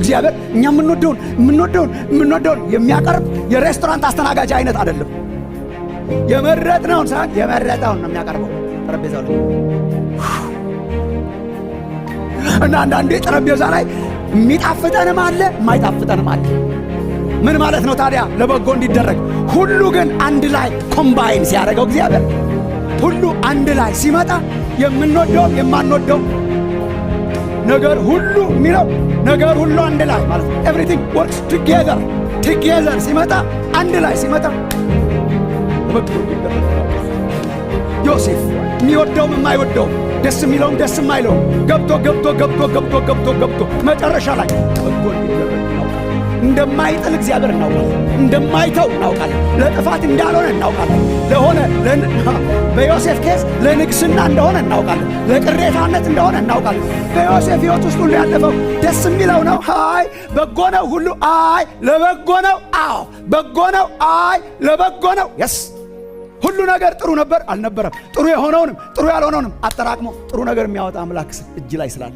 እግዚአብሔር እኛ የምንወደውን የሚያቀርብ የሬስቶራንት አስተናጋጅ አይነት አይደለም። የመረጥነውን ሳይሆን የመረጠውን ነው የሚያቀርበው ጠረጴዛው ላይ። እና አንዳንዴ ጠረጴዛ ላይ የሚጣፍጠንም አለ የማይጣፍጠንም አለ። ምን ማለት ነው ታዲያ? ለበጎ እንዲደረግ ሁሉ ግን አንድ ላይ ኮምባይን ሲያደርገው እግዚአብሔር ሁሉ አንድ ላይ ሲመጣ የምንወደው የማንወደው ነገር ሁሉ የሚለው ነገር ሁሉ አንድ ላይ ማለት ነው። ኤቭሪቲንግ ወርክስ ቱጌዘር ሲመጣ አንድ ላይ ሲመጣ ዮሴፍ የሚወደውም የማይወደውም ደስ የሚለውም ደስ የማይለውም ገብቶ መጨረሻ ላይ በጎ እንዲደረግ እንደማይጥል እግዚአብሔር እናውቃለን። እንደማይተው እናውቃለን። ለጥፋት እንዳልሆነ እናውቃለን። በዮሴፍ ኬስ ለንግስና እንደሆነ እናውቃለን። ለቅሬታነት እንደሆነ እናውቃለን። በዮሴፍ ሕይወት ውስጥ ሁሉ ያለፈው ደስ የሚለው ነው። አይ በጎ ነው ሁሉ። አይ ለበጎ ነው። አዎ በጎ ነው። አይ ለበጎ ነው። የስ ሁሉ ነገር ጥሩ ነበር አልነበረም። ጥሩ የሆነውንም ጥሩ ያልሆነውንም አጠራቅሞ ጥሩ ነገር የሚያወጣ አምላክ እጅ ላይ ስላለ